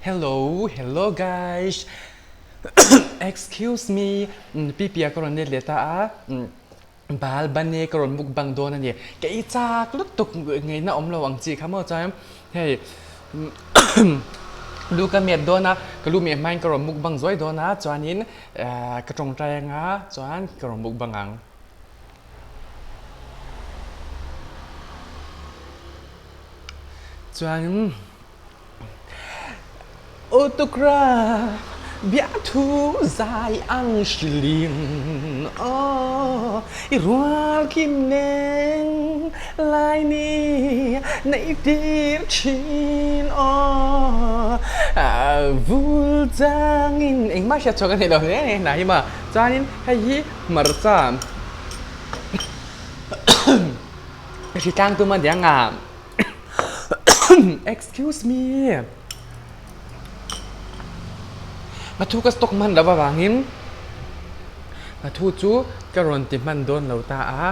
Hello guys. Excuse me. Pipia koron net leta a. Bal bane koron mukbang do na ni. Kay chak lut tuk ngai na om lo ang chi khamo cham. Hey. Lu ka miet do na ka lu mi main koron mukbang zoi do na chuanin ka tong trai nga chuan koron mukbang ang. Chuan autograph bia thu zai ang shling rual kim neng lai ni nei dir chin vul zangin anh mắc cho cái này đâu thế này mà cho nên hay gì mở ra cái trang tôi mà đang à excuse meมาทูก็สตอกมันแล้วว่างินมาทูจูก็รอนติมันโดนเหล่าตาอา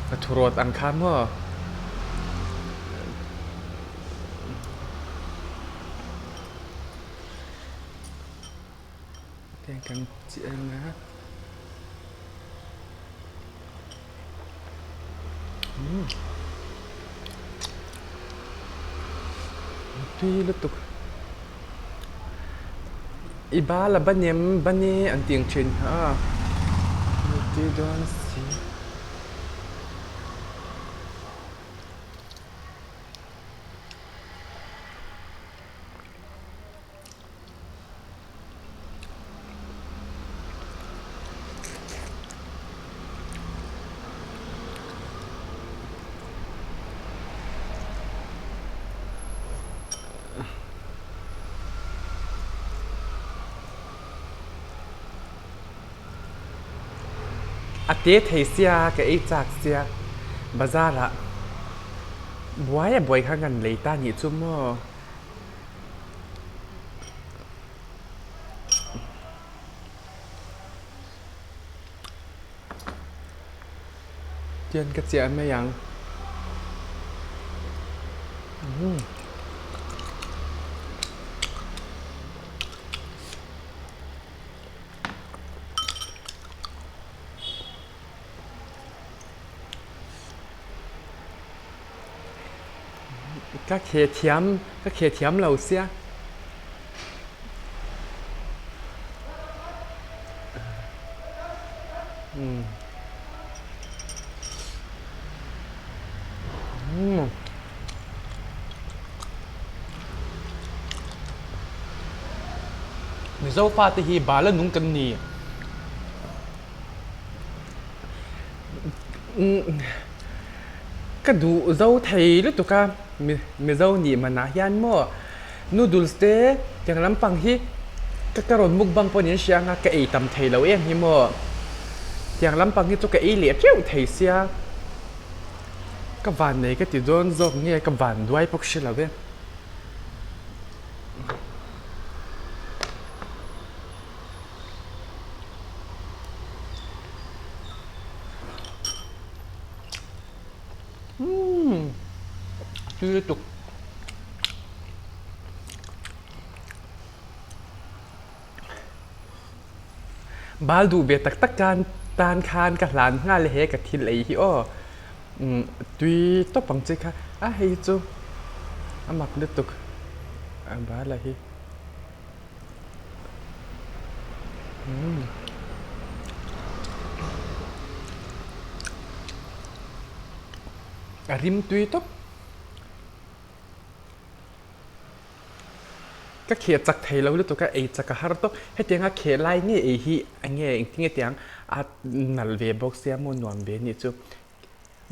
มาทูรอดอังคารมั้งแข่งกันเจียงนะtuy lúc tục iba la banyem bani an tiang chin ha ti don siอาเตะเทียกับไอ้จากเสียบาซาระบัวอย่าบ่อยข้างกันเลยตาหนีจุ่มเจียนกระเจียนไม่ยังก็เขียมเราเสียนี่เจ้าฟาติฮีบาแล้วนุ่งกันนี่ก็ดูเจ้าไทยหรือตัวกันมีเจ้าหนีมานะยันมั่วนูดูสเต้อย่างลำปังฮีก็กระโดดมุกบังปนยันเชียงกะไอตำไทยเราเองฮีมั่วอย่างลำปังฮีตัวกะไอเหลี่ยเจ้าไทยเสียกับวันไหนก็ติดโดนจกเงี้ยกับวันด้วยพวกชิลเราเองชื่อตุกบาลดูเบียตักตะการตานคานกับหลานง่ายเลยกับทิลไอฮิโอตุยต้องปังจิค่ะเฮ้ยจูมักเลือดตุกบาลอะไรริมตุยตุกก็เขียนจากไทยแล้วหรือตัวก็ไอจากฮาร์โตให้เตียงก็เขียนไล่นี่ไอฮีอันเงี้ยที่เงี้ยเตียงนัลเวบอกเสียมนวนเบนี่จู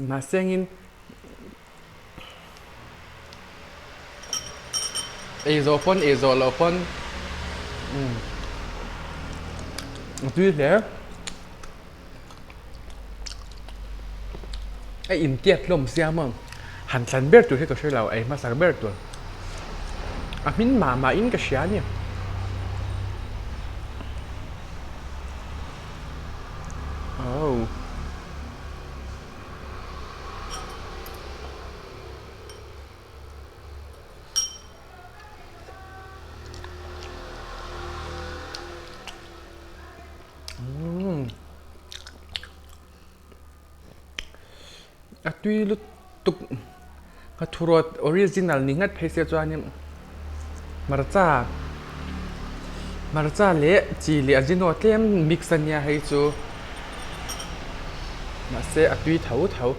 มาเสียงินเอโซฟอนโลฟอนดูแล้วไออินเตียดลมเสียมั่งหันสันเบิร์ตัวให้กับช่วยเราไอมาสักเบิร์ตัวAmin mama in kasianya. Oh. tuy lúc tục cái thu rồi original ní ngắt phải cho anh marcha lệ chỉ lệ original tem mix anh nha hay chú mà sẽ tuy thấu thấu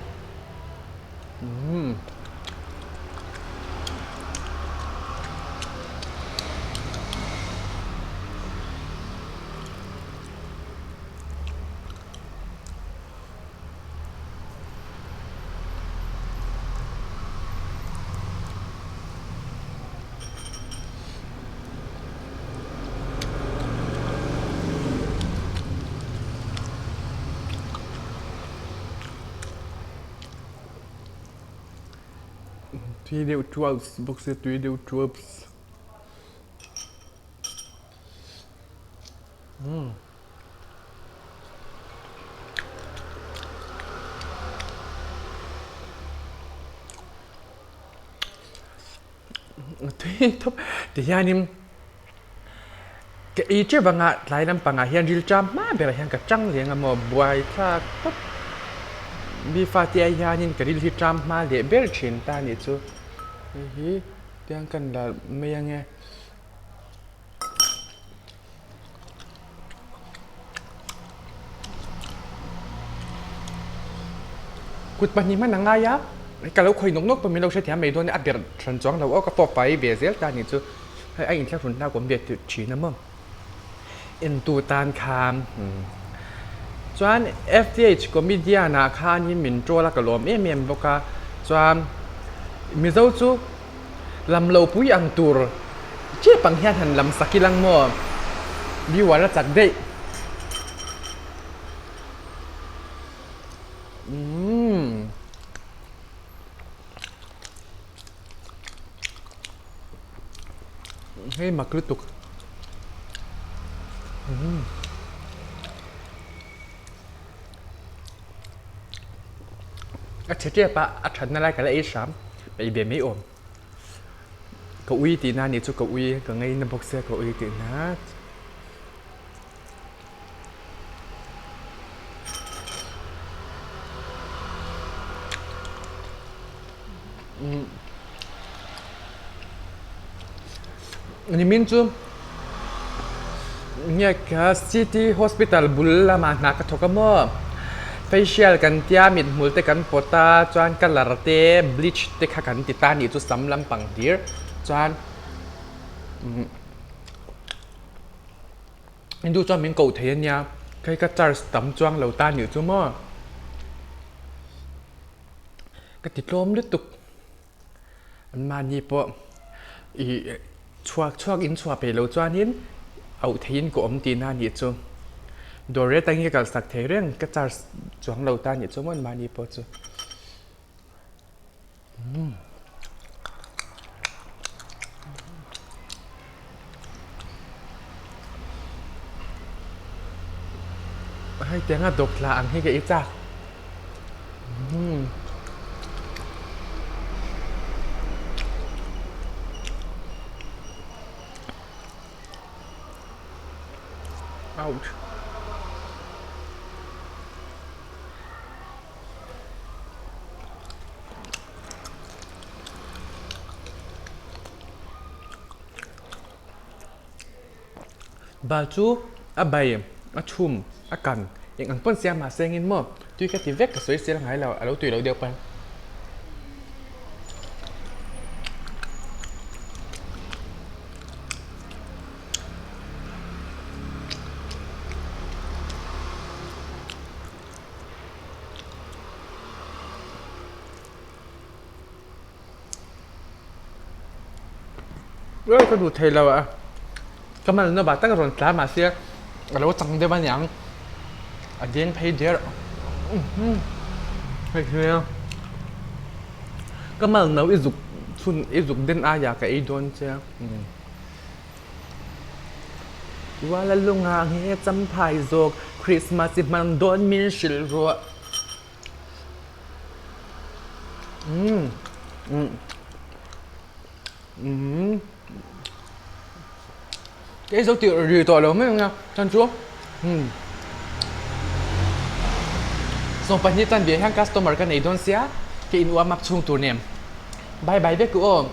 tuy đều troops bốc sẽ tuy đều troops tuy thấp thì hiện em cái ý chứ bằng à lại nằm bằng à hiện real jam mà bây giờ hiện cái trăng liền à mà buổi ta cấp bị phát hiện hiện cái real jam mà để bé chuyện ta này chứ hi tiếng cần là mấy anh nghe cút bánh mì nắng ai á cái lâu khơi nóng nóng tụi mình lâu sẽ thèm mấy đôi này ăn biệt sản xuất lâu có top phải về dễ ta này chứ hay anh theo phần nào cũng biệt tự chỉ nè mông in tu tan cam choan FTH ก็มีเดียนาคานี่มินโจละกะลมเมมบอกว่าจวนมีเจ้าจูลำโลปุยอังตูร์เจ็บปังเฮียนหันลำสักกิลังมัวมีวันละจักได้ให้มักลุตุกอัจฉริยะปะอัจฉริยะอะไรกันเลยไอ้สามไปเบียไม่อมก็อุ้ยตีน่านี่จุกก็อุ้ยก็ไงน้ำพกเสื้อก็อุ้ยตีน่าอันนี้มินจูเนี่ยก็ซิตี้ฮอสพิทอลบุลลามานักทกมอfacial กันเตียมิดมุลเตกันปตาจวนกันลาเตบลิชเตขกันติตานี่จุสำลำปังเดียร์จวนอินดูจวนมินกูเทียนเนี่ยใครก็จะตั้มจวงเหล่าตานี่จุมั่วก็ติดลมด้วยตุกอันมานี่ปะอีช่วงอินชัวไปเหล่าจวนนี้เอาเทียนกูอมตีน่านี่จุโดยเรื่องตั้งแต่สักเทเรื่องก็จะจวงเราตาเนี่ยจมันมานี่พอจูให้เตียงดกลางให้แกอีจ้าouchบาจูอาใบอาชุ่มอากันอย่างอังเปิ้ลเสียมาเสียงินมั่วตุยแค่ที่เวกกับสวยเสียหายเราเราตุยเราเดียวไปก็ดูเทเราอะก็มันนบาตั้งรอนคลามาเสียเราจังได้บ้านยังอันเดนเพย์เดียร์เฮ้ยก็มันเราอีจุกชุนอีจุกเดินอาญากับไอ้โดนเจ้าว่าแล้วลุงหางเฮจำพายโจกคริสต์มาสมันโดนมินชิลรัวcái dấu tiệu gì tỏi lớn mấy không nha chân chúa xong phải như tan biệt hang customer cái này don't see cái in ua mắc chung tu niệm bye bye với cô